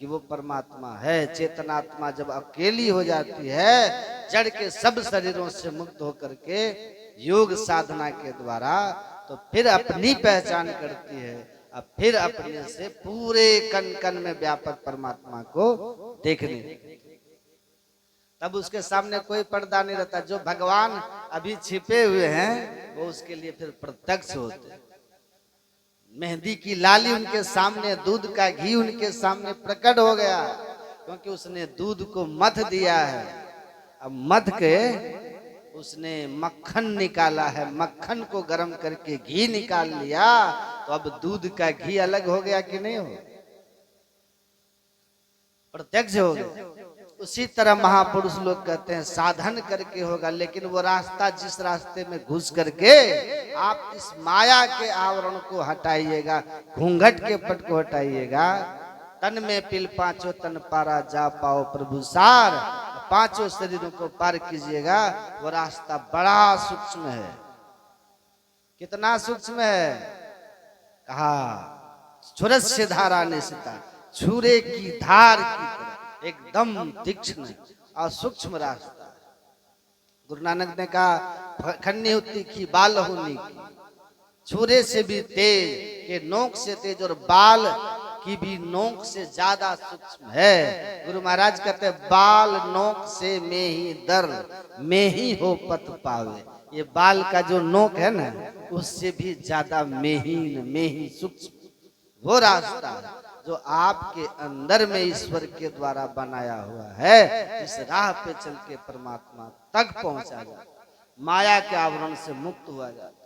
कि वो परमात्मा है। चेतनात्मा जब अकेली हो जाती है, जड़ के सब शरीरों से मुक्त होकर के योग साधना के द्वारा, तो फिर अपनी पहचान करती है। अब फिर अपने से पूरे कण कण में व्यापक परमात्मा को देखने, तब उसके सामने कोई पर्दा नहीं रहता। जो भगवान अभी छिपे हुए हैं, वो उसके लिए फिर प्रत्यक्ष होते हैं। मेहंदी की लाली उनके सामने, दूध का घी उनके सामने प्रकट हो गया, क्योंकि उसने दूध को मथ दिया है। अब मथ के उसने मक्खन निकाला है, मक्खन को गर्म करके घी निकाल लिया, तो अब दूध का घी अलग हो गया कि नहीं हो? प्रत्यक्ष हो गया। उसी तरह महापुरुष लोग कहते हैं साधन करके होगा, लेकिन वो रास्ता, जिस रास्ते में घुस करके आप इस माया के आवरण को हटाइएगा, घूंघट के पट को हटाइएगा, तन में पिल पांचों तन पारा जा पाओ प्रभु सार, पांचों शरीरों को पार कीजिएगा। वो रास्ता बड़ा सूक्ष्म है। कितना सूक्ष्म है? कहा छुरस्य धारा निशिता, छुरे की धार की तरह एकदम तीक्ष्ण और सूक्ष्म रास्ता। गुरु नानक ने कहा खन्नी होती की बाल होनी की, छुरे से भी तेज, के नोक से तेज, और बाल की भी नोक से ज्यादा सूक्ष्म है। गुरु महाराज कहते हैं बाल नोक से में ही दर में ही हो पत पावे। ये बाल का जो नोक है ना, उससे भी ज्यादा मेहीन मेही सूक्ष्म वो रास्ता है जो आपके अंदर में ईश्वर के द्वारा बनाया हुआ है। इस राह पे चल के परमात्मा तक पहुंचा जाता, माया के आवरण से मुक्त हुआ जाता।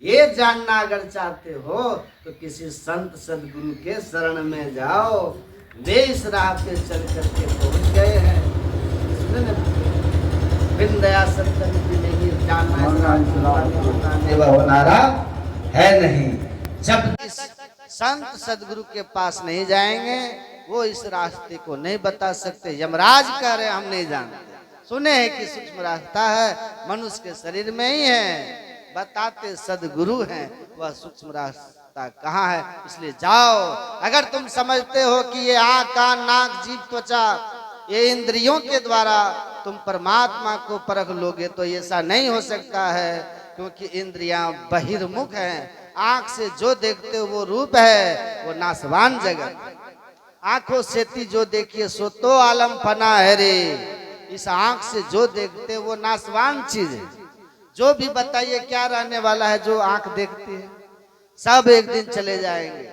ये जानना अगर चाहते हो तो किसी संत सदगुरु के शरण में जाओ, वे इस राह पे चल करके पहुंच गए हैं। बिन दया सत्य नहीं जानना होनारा है नहीं। जब इस संत सदगुरु के पास नहीं जाएंगे वो इस रास्ते को नहीं बता सकते। यमराज कह रहे हम नहीं जानते, सुने हैं कि सूक्ष्म रास्ता है, मनुष्य के शरीर में ही है, बताते सदगुरु हैं वह सूक्ष्म रास्ता कहाँ है। इसलिए जाओ। अगर तुम समझते हो कि ये आँख कान नाक जीभ त्वचा ये इंद्रियों के द्वारा तुम परमात्मा को परख लोगे तो ऐसा नहीं हो सकता है, क्योंकि इंद्रियां बहिर्मुख हैं। आंख से जो देखते हो वो रूप है, वो नासवान जगत। आंखों से जो देखिए सो तो आलम फना है रे। इस आंख से जो देखते वो नासवान चीज है। जो भी बताइए क्या रहने वाला है, जो आंख देखती है सब एक दिन चले जाएंगे।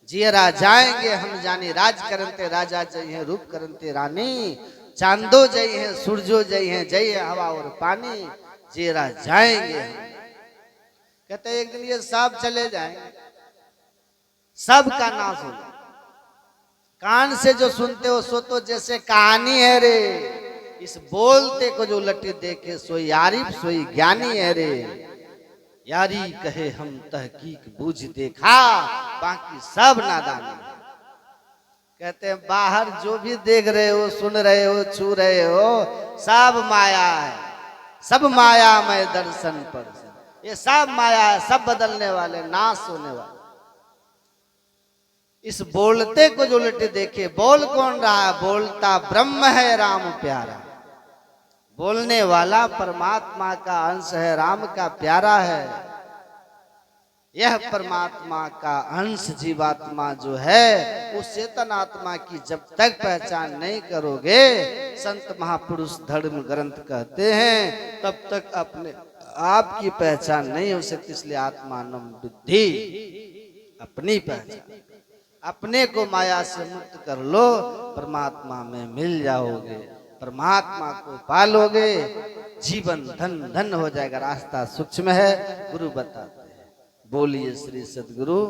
जियरा जाएंगे हम जाने, राज करते राजा जय है, रूप करते रानी, चांदो जय है, सूरजो जय है, जय है हवा और पानी। जियरा जाएंगे हम, कहते एक दिन ये सब चले जाएंगे, सब का नाश हो। कान से जो सुनते हो सो तो जैसे कहानी है रे, इस बोलते को जो लटी देखे सोई आरिफ सोई ज्ञानी है रे। यारी कहे हम तहकीक बूझ देखा, बाकी सब नादानी। कहते हैं बाहर जो भी देख रहे हो, सुन रहे हो, छू रहे हो, सब माया है, सब माया में दर्शन पर। ये सब माया है, सब बदलने वाले, नाश होने वाले। इस बोलते को जो लटे देखे, बोल कौन रहा है? बोलता ब्रह्म है राम प्यारा। बोलने वाला परमात्मा का अंश है, राम का प्यारा है। यह परमात्मा का अंश जीवात्मा जो है, उस चेतन आत्मा की जब तक पहचान नहीं करोगे, संत महापुरुष धर्म ग्रंथ कहते हैं, तब तक अपने आपकी पहचान नहीं हो सकती। इसलिए आत्मानम विद्धि, अपनी पहचान, अपने को माया से मुक्त कर लो, परमात्मा में मिल जाओगे, परमात्मा को पालोगे, जीवन धन धन हो जाएगा। रास्ता सूक्ष्म है, गुरु बताते हैं। बोलिए श्री सद्गुरु।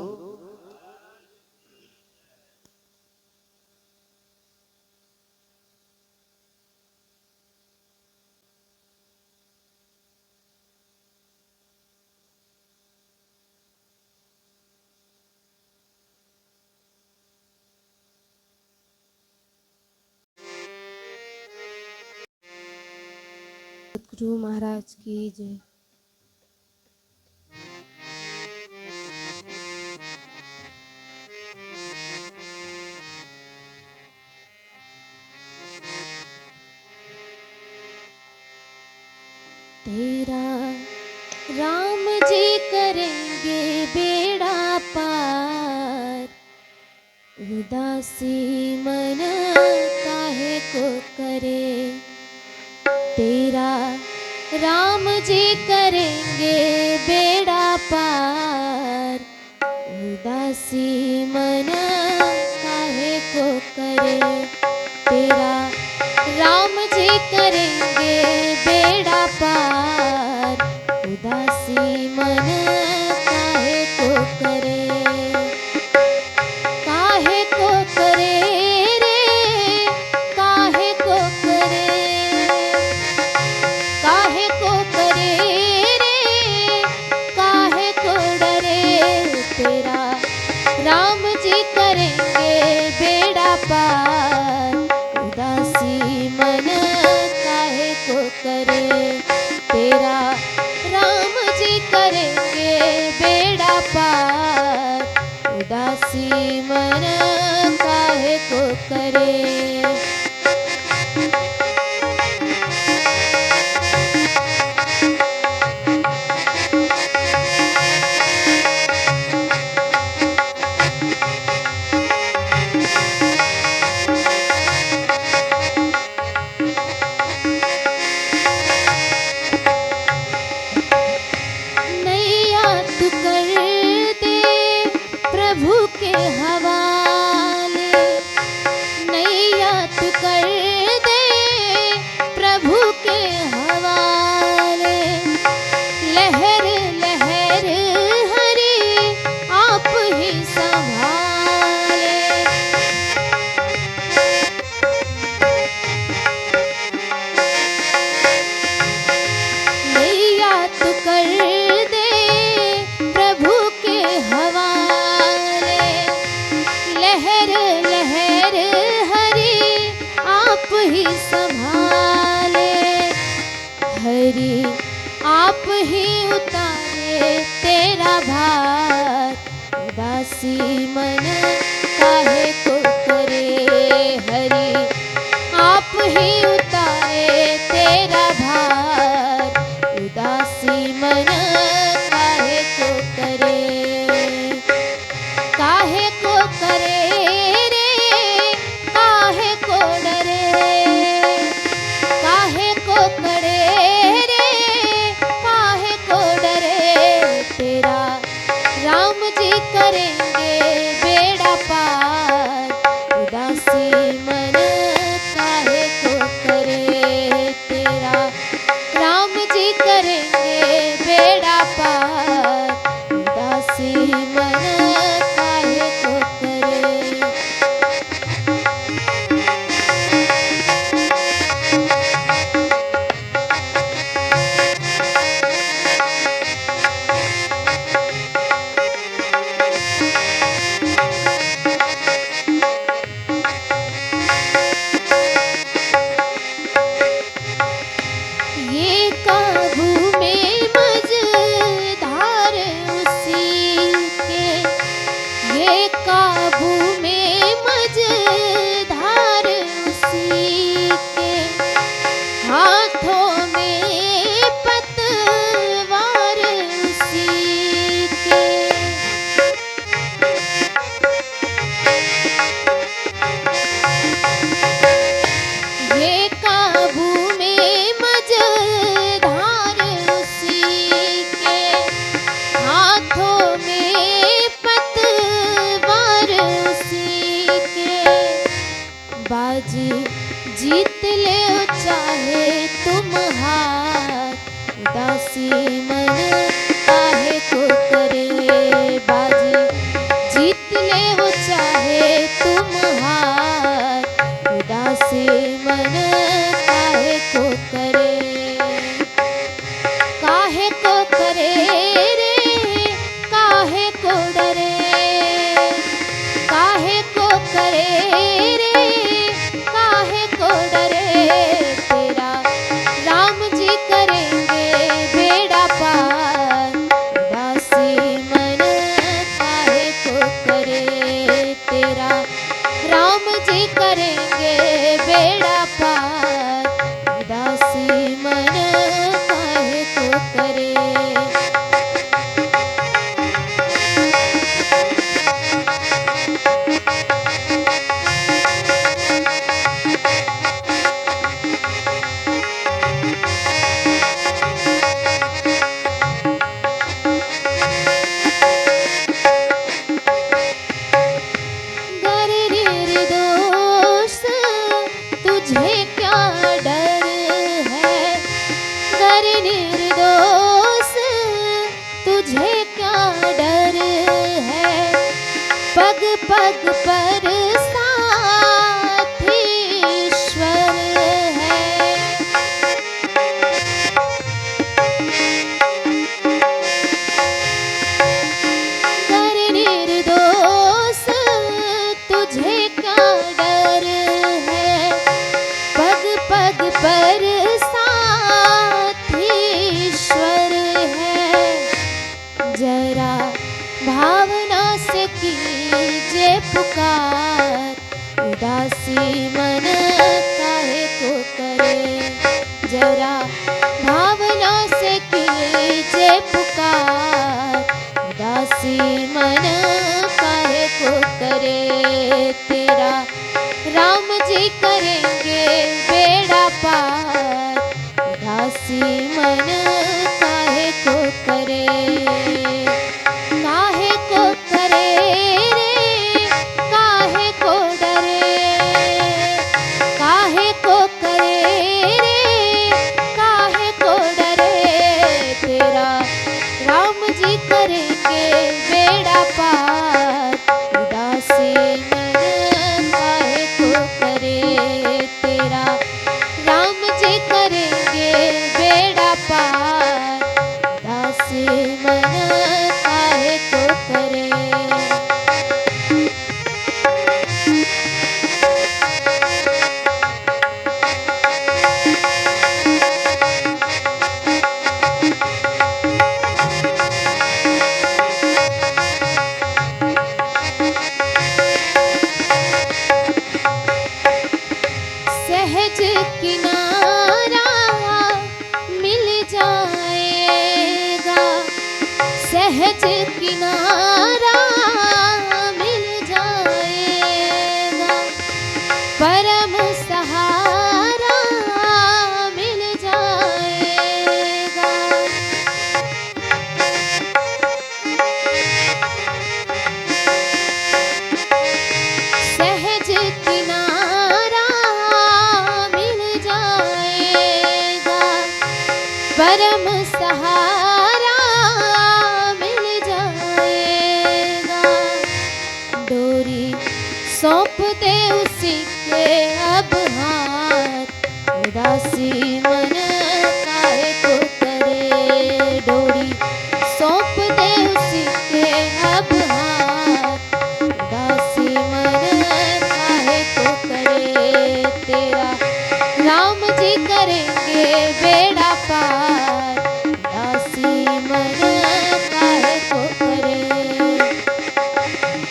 गुरु महाराज की जय। तेरा राम जी करेंगे बेड़ा पार, उदासी मन काहे को करे। तेरा राम जी करेंगे बेड़ा पार, उदासी मन काहे को करे। तेरा राम जी करेंगे बेड़ा पार, उदासी मन काहे को करे। काहे को करे रे, काहे को करे, काहे को करे रे, काहे को डरे। तेरा राम जी करेंगे बेड़ा पार, उदासी मन काहे को करे। तेरा राम जी करेंगे बेड़ा पार, उदासी मन काहे को करे। मन काहे को करे तेरा राम जी करेंगे बेड़ा पार उदासी मन काहे को करे। ये काबू में मझधार उसी के, ये काबू में मझधार उसी के, हाथों में पतवार उसी के। ये काबू में मझधार उसी के, हाथों में पतवार उसी के। बाजी जीत ले चाहे तुम हार उदासी मन काहे को करे। बाजी जीत ले चाहे तुम हार उदासी मन काहे को करे। काहे को करे रे काहे को डरे, काहे को करे रे काहे को डरे। तेरा राम जी करेंगे बेड़ा पार उदासी मन काहे को करे। तेरा राम जी करेंगे बेड़ा पार उदासी मन काहे को करे। गर निर्दोष तुझे क्या डर है, गर निर्दोष तुझे क्या डर है। पग पग पर साथ ईश्वर है। गर निर्दोष तुझे क्या डर है, पग पग पर साथ ईश्वर है। जरा भावना से कीजिए पुकार उदासी मन काहे को करे। जरा भावना से कीजिए पुकार उदासी मन काहे को करे। तेरा राम जी करेंगे बेड़ा पार उदासी मन काहे को करे। काहे को करे रे काहे को डरे, काहे को करे रे काहे को डरे। तेरा राम जी करेंगे बेड़ा पार उदासी मन काहे को करे। तेरा राम जी करेंगे बेड़ा पार उदासी मन काहे को करे। सहज किनारा मिल जाएगा, सहज किनारा मिल जाएगा। परम सहारा मिल जाएगा। सहज किनारा परम सहारा मिल जाएगा। डोरी सौंप दे उसी के अब हाथ, उदासी मन काहे को करे। डोरी सौंप दे उसी के अब हाथ, उदासी मन काहे को करे। तेरा राम जी करेंगे बेड़ा पार, उदासी मन काहे को करे।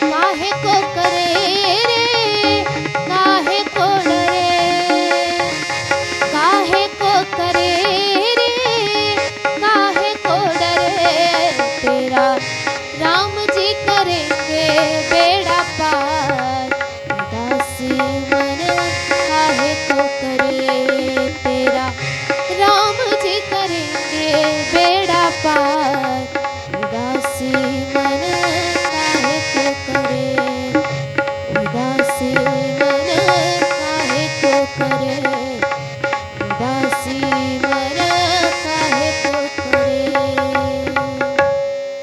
काहे को करे रे, काहे को डरे। काहे को करे रे, काहे को डरे। तेरा राम जी करेंगे बेड़ा पार, उदासी मन काहे को करे। तेरा राम जी करेंगे बेड़ा पार, उदासी मन काहे को करे। उदासी मन काहे को करे। उदासी मन काहे को करे।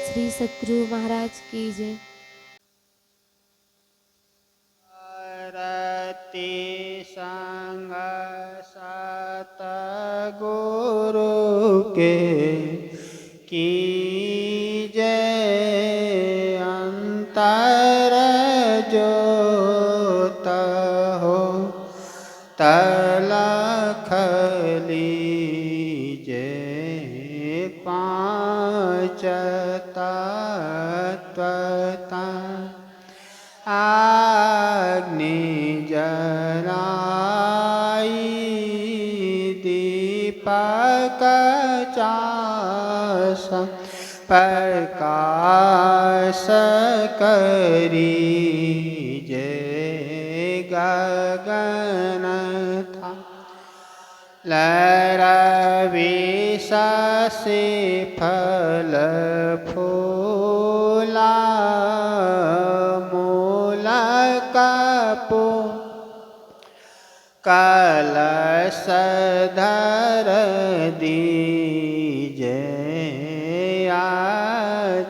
श्री सतगुरु महाराज की जय। रति संग सत गुरु के कीजय अंतर जोत हो तलख लीजे पाँच तत्वता। अग्नि जलाई दीपक चास प्रकाश करी जय गगन था। लरविशि फल फूला मूल कपू कलश धर दीजे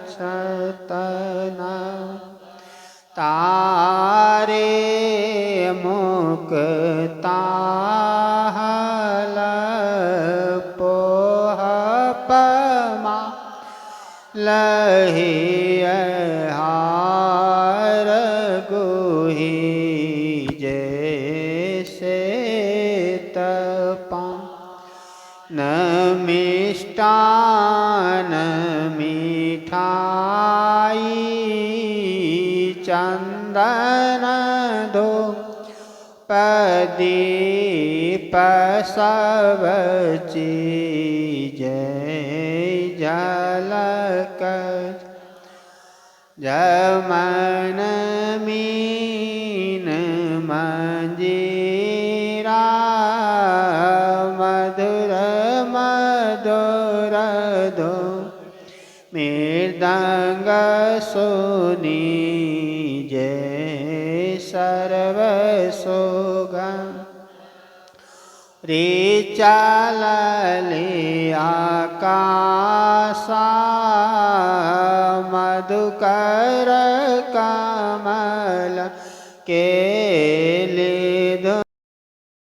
अक्षतना। तारे मुक्ता पोह पमा लहि हार गुही जैसे तपा। न मिष्टान मिठाई चंदन दो पदीप सब चीजै झलक। जमन मीन मंजीरा मधुर मधुर दो मृदंग सुनी जय सर्व सुगम। ऋचालले आकाशा मधुकर कमल केले धो